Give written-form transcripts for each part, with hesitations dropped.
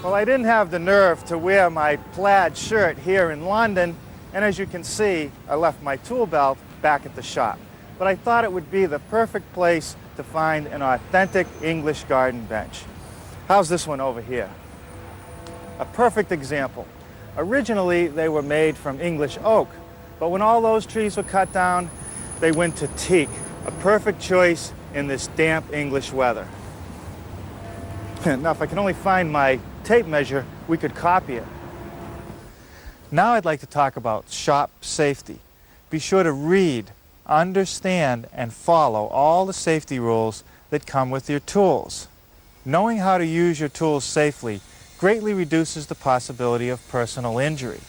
Well, I didn't have the nerve to wear my plaid shirt here in London, and as you can see, I left my tool belt back at the shop. But I thought it would be the perfect place to find an authentic English garden bench. How's this one over here? A perfect example. Originally, they were made from English oak, but when all those trees were cut down, they went to teak, a perfect choice in this damp English weather. Now, if I can only find my tape measure, we could copy it. Now I'd like to talk about shop safety. Be sure to read, understand, and follow all the safety rules that come with your tools. Knowing how to use your tools safely greatly reduces the possibility of personal injury.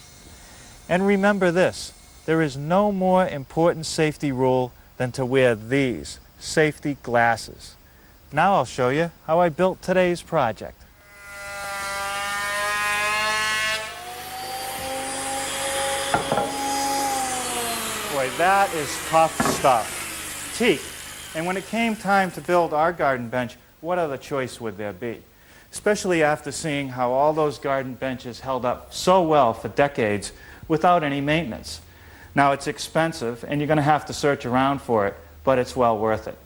And remember this, there is no more important safety rule than to wear these safety glasses. Now I'll show you how I built today's project. Boy, that is tough stuff. Teak. And when it came time to build our garden bench, what other choice would there be? Especially after seeing how all those garden benches held up so well for decades without any maintenance. Now it's expensive and you're going to have to search around for it, but it's well worth it.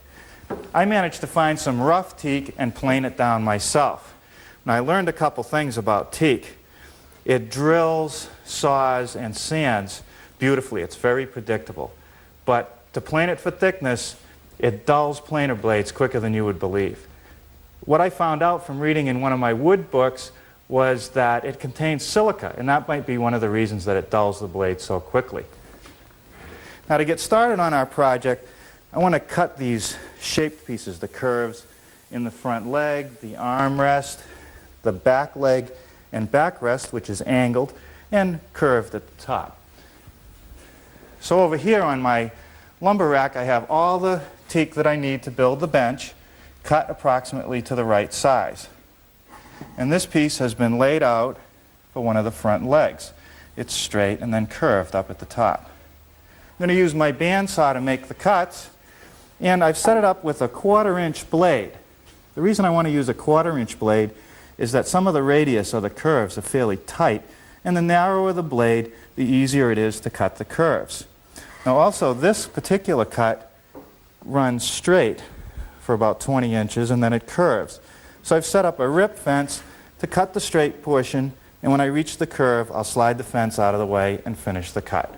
I managed to find some rough teak and plane it down myself. Now I learned a couple things about teak. It drills, saws, and sands beautifully. It's very predictable. But to plane it for thickness, it dulls planer blades quicker than you would believe. What I found out from reading in one of my wood books was that it contains silica, and that might be one of the reasons that it dulls the blade so quickly. Now to get started on our project, I want to cut these shaped pieces, the curves in the front leg, the armrest, the back leg and backrest, which is angled, and curved at the top. So over here on my lumber rack, I have all the teak that I need to build the bench, cut approximately to the right size. And this piece has been laid out for one of the front legs. It's straight and then curved up at the top. I'm going to use my bandsaw to make the cuts, and I've set it up with a 1/4-inch blade. The reason I want to use a 1/4-inch blade is that some of the radius or the curves are fairly tight, and the narrower the blade, the easier it is to cut the curves. Now also, this particular cut runs straight for about 20 inches and then it curves. So I've set up a rip fence to cut the straight portion, and when I reach the curve, I'll slide the fence out of the way and finish the cut.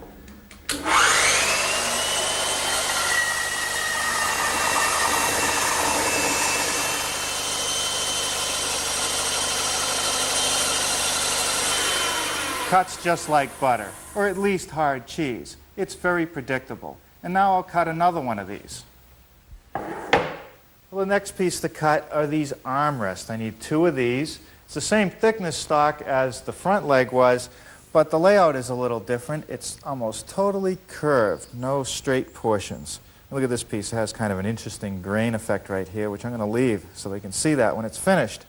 Cuts just like butter, or at least hard cheese. It's very predictable. And now I'll cut another one of these. Well, the next piece to cut are these armrests. I need 2 of these. It's the same thickness stock as the front leg was, but the layout is a little different. It's almost totally curved, no straight portions. Look at this piece. It has kind of an interesting grain effect right here, which I'm going to leave so they can see that when it's finished.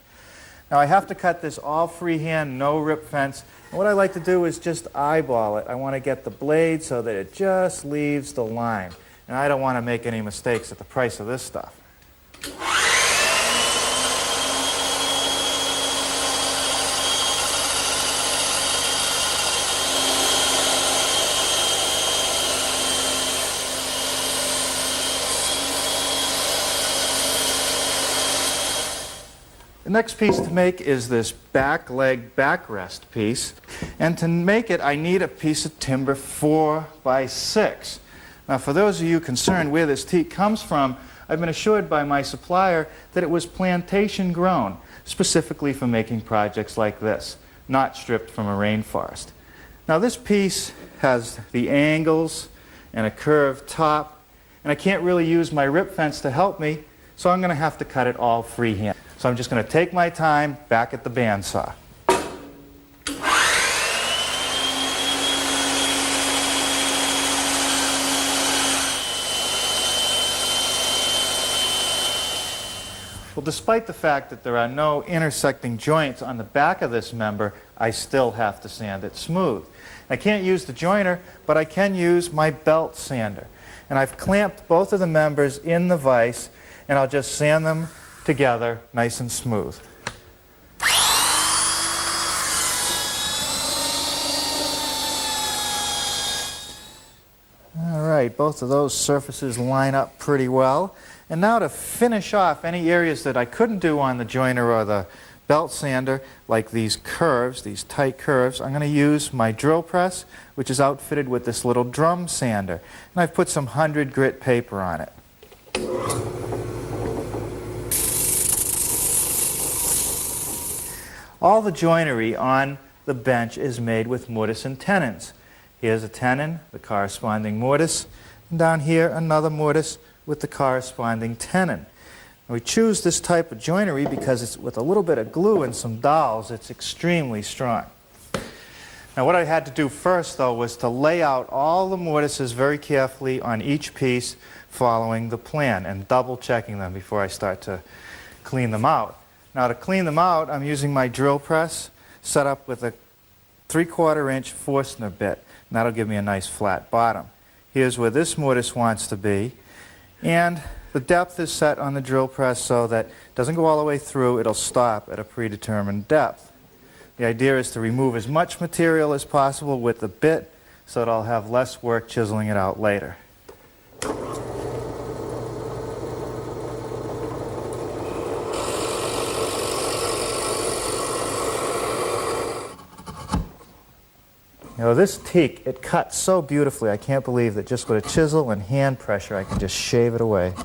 Now I have to cut this all freehand, no rip fence. And what I like to do is just eyeball it. I want to get the blade so that it just leaves the line. And I don't want to make any mistakes at the price of this stuff. The next piece to make is this back leg backrest piece, and to make it I need a piece of timber 4 by 6. Now for those of you concerned where this teak comes from, I've been assured by my supplier that it was plantation grown, specifically for making projects like this, not stripped from a rainforest. Now this piece has the angles and a curved top, and I can't really use my rip fence to help me, so I'm going to have to cut it all freehand. So I'm just going to take my time back at the bandsaw. Well, despite the fact that there are no intersecting joints on the back of this member, I still have to sand it smooth. I can't use the joiner, but I can use my belt sander. And I've clamped both of the members in the vise, and I'll just sand them together nice and smooth. right, both of those surfaces line up pretty well. And now to finish off any areas that I couldn't do on the joiner or the belt sander, like these curves, these tight curves, I'm going to use my drill press, which is outfitted with this little drum sander. And I've put some 100 grit paper on it. All the joinery on the bench is made with mortise and tenons. Here's a tenon, the corresponding mortise, and down here another mortise with the corresponding tenon. And we choose this type of joinery because it's with a little bit of glue and some dowels, it's extremely strong. Now what I had to do first though was to lay out all the mortises very carefully on each piece following the plan and double checking them before I start to clean them out. Now to clean them out, I'm using my drill press set up with a 3/4 inch Forstner bit, and that'll give me a nice flat bottom. Here's where this mortise wants to be, and the depth is set on the drill press so that it doesn't go all the way through, it'll stop at a predetermined depth. The idea is to remove as much material as possible with the bit so that I'll have less work chiseling it out later. You know, this teak, it cuts so beautifully, I can't believe that just with a chisel and hand pressure I can just shave it away.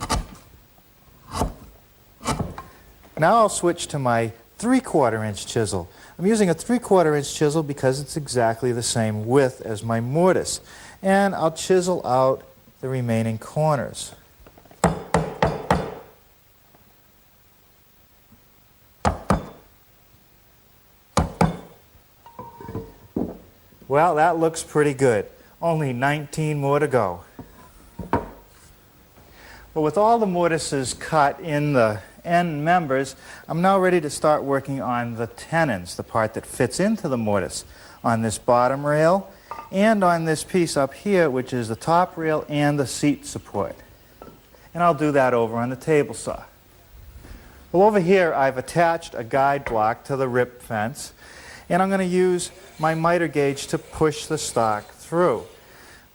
Now I'll switch to my 3/4 inch chisel. I'm using a 3/4 inch chisel because it's exactly the same width as my mortise. And I'll chisel out the remaining corners. Well, that looks pretty good. Only 19 more to go. Well, with all the mortises cut in the end members, I'm now ready to start working on the tenons, the part that fits into the mortise, on this bottom rail and on this piece up here, which is the top rail and the seat support. And I'll do that over on the table saw. Well, over here I've attached a guide block to the rip fence, and I'm going to use my miter gauge to push the stock through.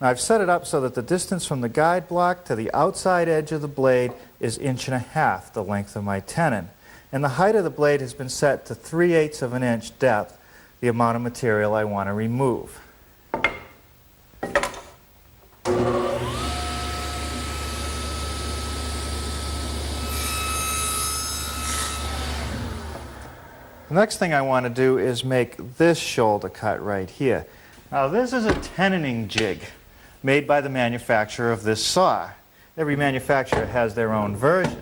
Now I've set it up so that the distance from the guide block to the outside edge of the blade is 1.5 inches, the length of my tenon. And the height of the blade has been set to 3/8 of an inch depth, the amount of material I want to remove. The next thing I want to do is make this shoulder cut right here. Now this is a tenoning jig made by the manufacturer of this saw. Every manufacturer has their own version.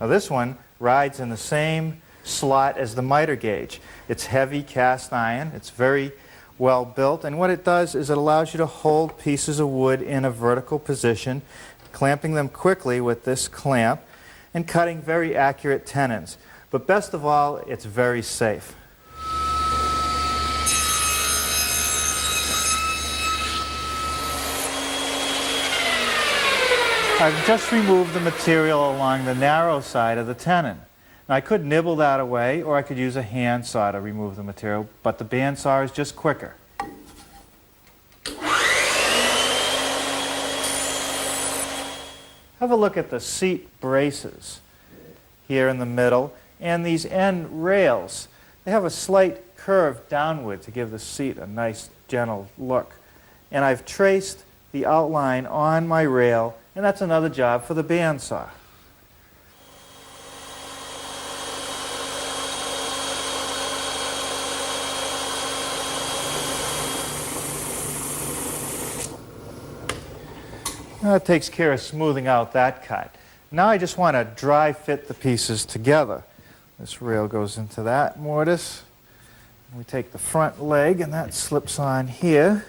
Now this one rides in the same slot as the miter gauge. It's heavy cast iron, it's very well built, and what it does is it allows you to hold pieces of wood in a vertical position, clamping them quickly with this clamp, and cutting very accurate tenons. But best of all, it's very safe. I've just removed the material along the narrow side of the tenon. Now I could nibble that away, or I could use a hand saw to remove the material, but the bandsaw is just quicker. Have a look at the seat braces here in the middle. And these end rails, they have a slight curve downward to give the seat a nice gentle look. And I've traced the outline on my rail, and that's another job for the bandsaw. Now that takes care of smoothing out that cut. Now I just want to dry fit the pieces together. This rail goes into that mortise. We take the front leg and that slips on here.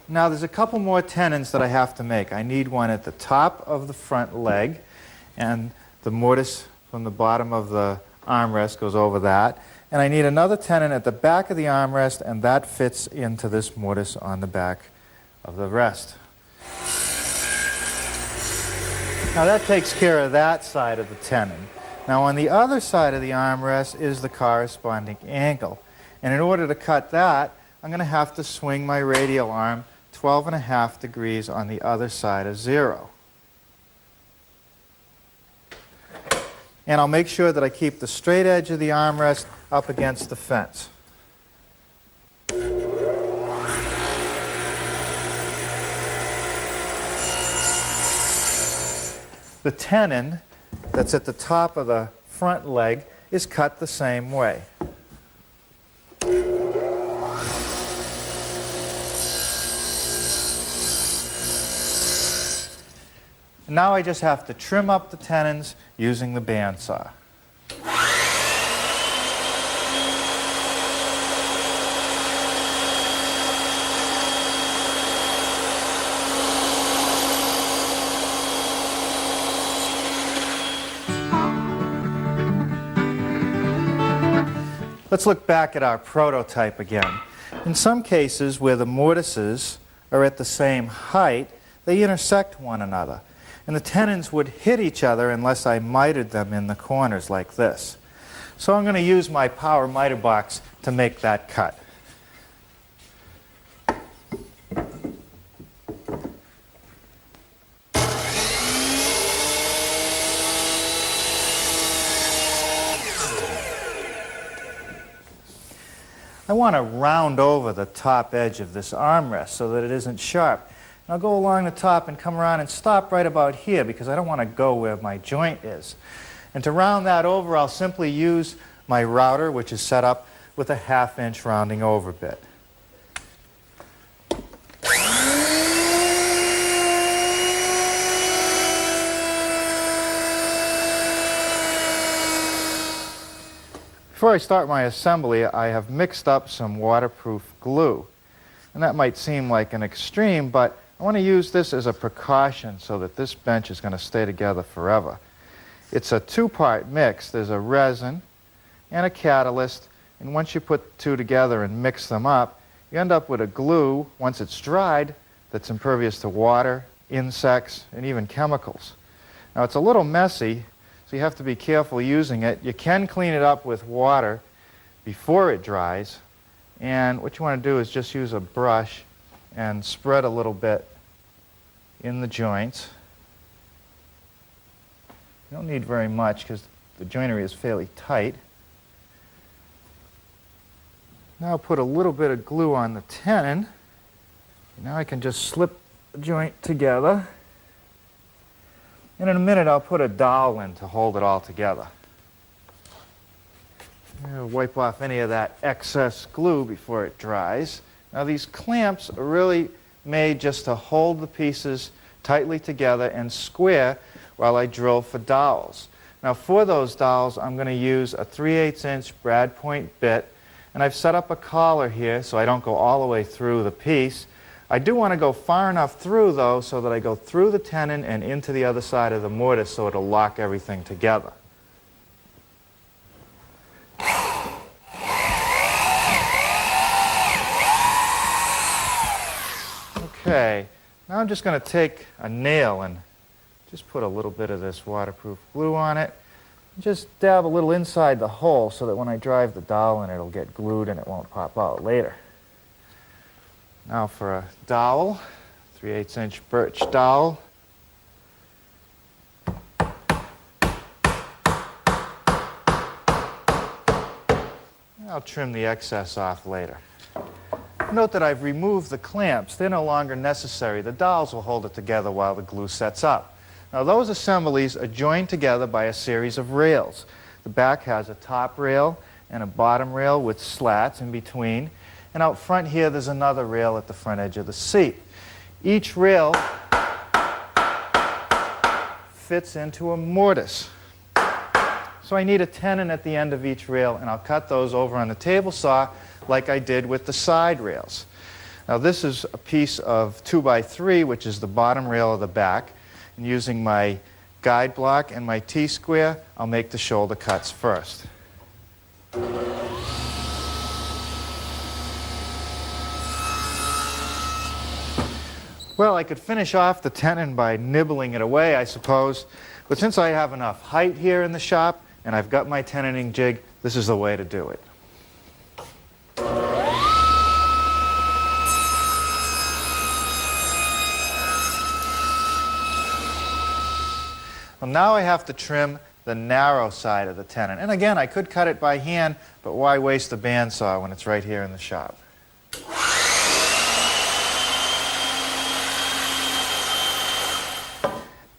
Now there's a couple more tenons that I have to make. I need one at the top of the front leg, and the mortise from the bottom of the armrest goes over that. And I need another tenon at the back of the armrest, and that fits into this mortise on the back of the rest. Now that takes care of that side of the tenon. Now on the other side of the armrest is the corresponding angle. And in order to cut that, I'm going to have to swing my radial arm 12.5 degrees on the other side of 0. And I'll make sure that I keep the straight edge of the armrest up against the fence. The tenon that's at the top of the front leg is cut the same way. Now I just have to trim up the tenons using the bandsaw. Let's look back at our prototype again. In some cases where the mortises are at the same height, they intersect one another. And the tenons would hit each other unless I mitered them in the corners like this. So I'm going to use my power miter box to make that cut. I want to round over the top edge of this armrest so that it isn't sharp. And I'll go along the top and come around and stop right about here because I don't want to go where my joint is. And to round that over, I'll simply use my router, which is set up with a 1/2 inch rounding over bit. Before I start my assembly, I have mixed up some waterproof glue. And that might seem like an extreme, but I want to use this as a precaution so that this bench is going to stay together forever. It's a 2-part mix. There's a resin and a catalyst, and once you put the two together and mix them up, you end up with a glue, once it's dried, that's impervious to water, insects, and even chemicals. Now it's a little messy, so you have to be careful using it. You can clean it up with water before it dries, and what you want to do is just use a brush and spread a little bit in the joints. You don't need very much because the joinery is fairly tight. Now I'll put a little bit of glue on the tenon. Now I can just slip the joint together. And in a minute I'll put a dowel in to hold it all together. I'll wipe off any of that excess glue before it dries. Now these clamps are really made just to hold the pieces tightly together and square while I drill for dowels. Now for those dowels I'm going to use a 3/8 inch brad point bit, and I've set up a collar here so I don't go all the way through the piece. I do want to go far enough through though so that I go through the tenon and into the other side of the mortise so it'll lock everything together. Okay, now I'm just going to take a nail and just put a little bit of this waterproof glue on it. Just dab a little inside the hole so that when I drive the dowel in, it'll get glued and it won't pop out later. Now for a dowel, 3/8 inch birch dowel. I'll trim the excess off later. Note that I've removed the clamps. They're no longer necessary. The dowels will hold it together while the glue sets up. Now those assemblies are joined together by a series of rails. The back has a top rail and a bottom rail with slats in between. And out front here there's another rail at the front edge of the seat. Each rail fits into a mortise. So I need a tenon at the end of each rail, and I'll cut those over on the table saw like I did with the side rails. Now this is a piece of 2x3, which is the bottom rail of the back. And using my guide block and my T-square, I'll make the shoulder cuts first. Well, I could finish off the tenon by nibbling it away, I suppose. But since I have enough height here in the shop, and I've got my tenoning jig, this is the way to do it. Well, now I have to trim the narrow side of the tenon. And again, I could cut it by hand, but why waste a bandsaw when it's right here in the shop?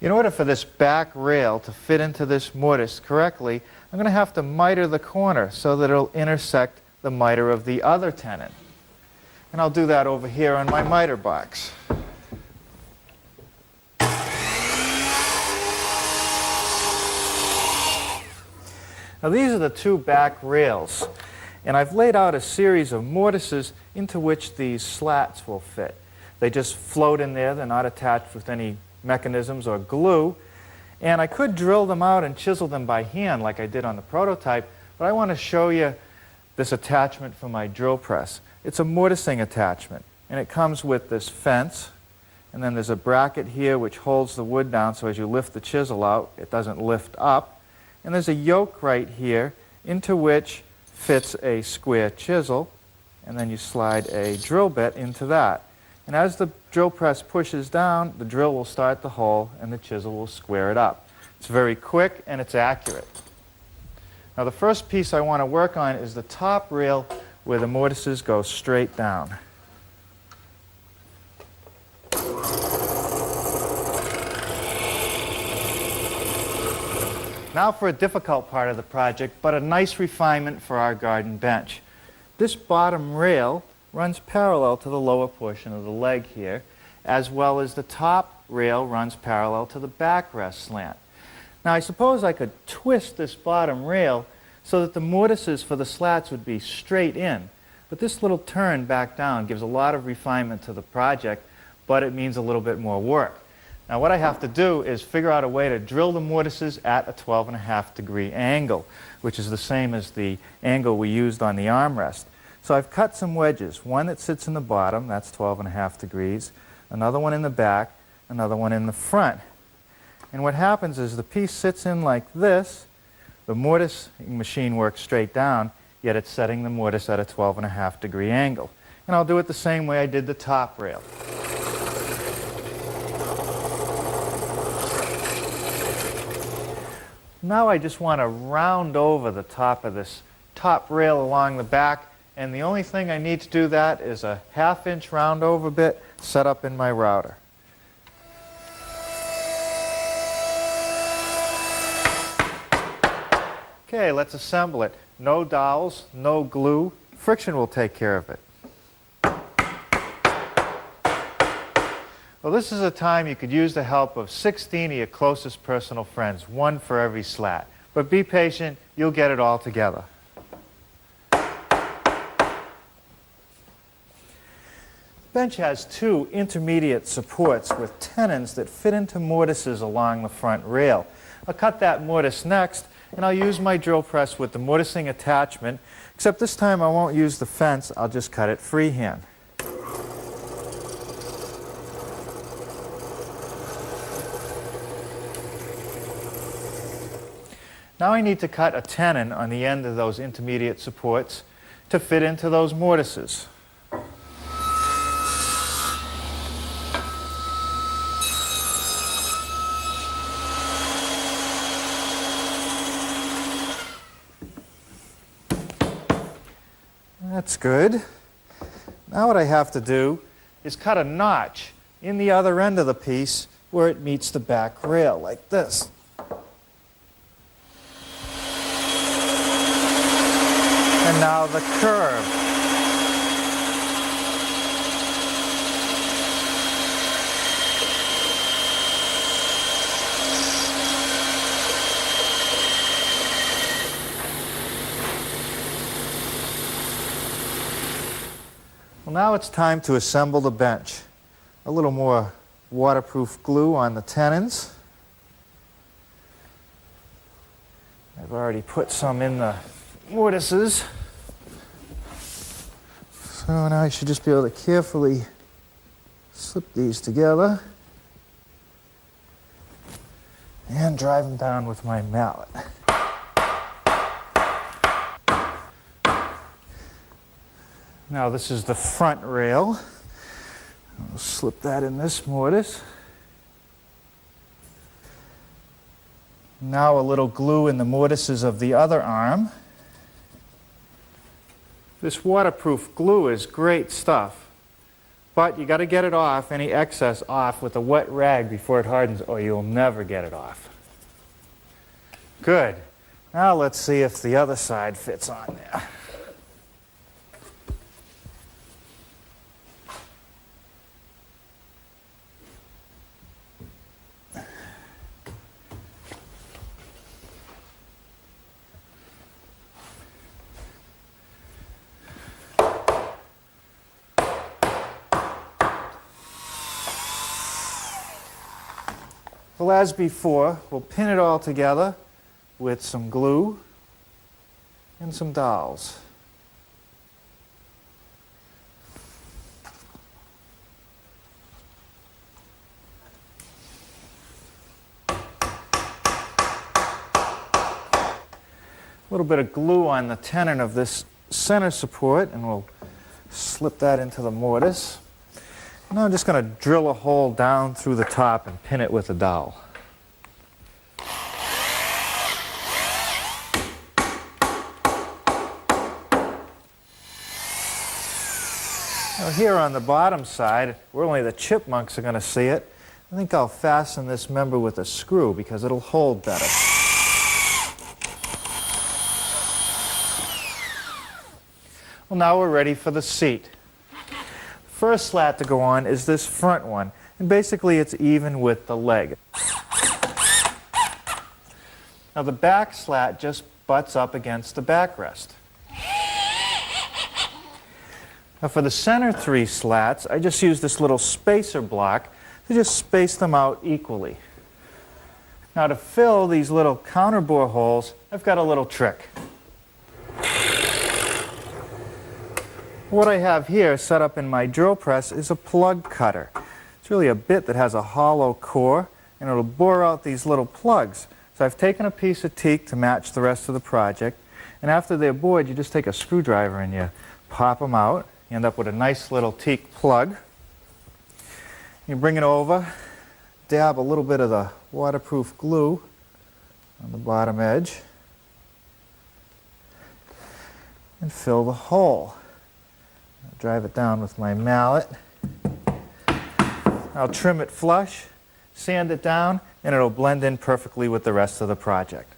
In order for this back rail to fit into this mortise correctly, I'm going to have to miter the corner so that it'll intersect the miter of the other tenon. And I'll do that over here on my miter box. Now these are the two back rails, and I've laid out a series of mortises into which these slats will fit. They just float in there, they're not attached with any mechanisms or glue, and I could drill them out and chisel them by hand like I did on the prototype, but I want to show you this attachment for my drill press. It's a mortising attachment, and it comes with this fence, and then there's a bracket here which holds the wood down so as you lift the chisel out, it doesn't lift up. And there's a yoke right here into which fits a square chisel, and then you slide a drill bit into that. And as the drill press pushes down, the drill will start the hole and the chisel will square it up. It's very quick and it's accurate. Now the first piece I want to work on is the top rail where the mortises go straight down. Now for a difficult part of the project, but a nice refinement for our garden bench. This bottom rail runs parallel to the lower portion of the leg here, as well as the top rail runs parallel to the backrest slant. Now I suppose I could twist this bottom rail so that the mortises for the slats would be straight in, but this little turn back down gives a lot of refinement to the project, but it means a little bit more work. Now what I have to do is figure out a way to drill the mortises at a 12.5 degree angle, which is the same as the angle we used on the armrest. So I've cut some wedges, one that sits in the bottom, that's 12.5 degrees, another one in the back, another one in the front. And what happens is the piece sits in like this, the mortise machine works straight down, yet it's setting the mortise at a 12.5 degree angle. And I'll do it the same way I did the top rail. Now I just want to round over the top of this top rail along the back, and the only thing I need to do that is a 1/2 inch round over bit set up in my router. Okay, let's assemble it. No dowels, no glue. Friction will take care of it. Well, this is a time you could use the help of 16 of your closest personal friends, one for every slat. But be patient, you'll get it all together. The bench has two intermediate supports with tenons that fit into mortises along the front rail. I'll cut that mortise next, and I'll use my drill press with the mortising attachment, except this time I won't use the fence, I'll just cut it freehand. Now I need to cut a tenon on the end of those intermediate supports to fit into those mortises. That's good. Now what I have to do is cut a notch in the other end of the piece where it meets the back rail, like this. And now the curve. Well, now it's time to assemble the bench. A little more waterproof glue on the tenons. I've already put some in the mortises. So now I should just be able to carefully slip these together and drive them down with my mallet. Now this is the front rail. I'll slip that in this mortise. Now a little glue in the mortises of the other arm. This waterproof glue is great stuff, but you got to get it off, any excess off, with a wet rag before it hardens, or you'll never get it off. Good. Now let's see if the other side fits on there. Well, as before, we'll pin it all together with some glue and some dowels. A little bit of glue on the tenon of this center support, and we'll slip that into the mortise. Now I'm just going to drill a hole down through the top and pin it with a dowel. Now here on the bottom side, where only the chipmunks are going to see it, I think I'll fasten this member with a screw because it'll hold better. Well, now we're ready for the seat. First slat to go on is this front one, and basically it's even with the leg. Now the back slat just butts up against the backrest. Now for the center three slats, I just use this little spacer block to just space them out equally. Now to fill these little counterbore holes, I've got a little trick. What I have here set up in my drill press is a plug cutter. It's really a bit that has a hollow core, and it'll bore out these little plugs. So I've taken a piece of teak to match the rest of the project, and after they're bored, you just take a screwdriver and you pop them out. You end up with a nice little teak plug. You bring it over, dab a little bit of the waterproof glue on the bottom edge, and fill the hole. Drive it down with my mallet. I'll trim it flush, sand it down, and it'll blend in perfectly with the rest of the project.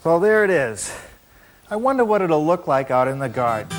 Well, there it is. I wonder what it'll look like out in the garden.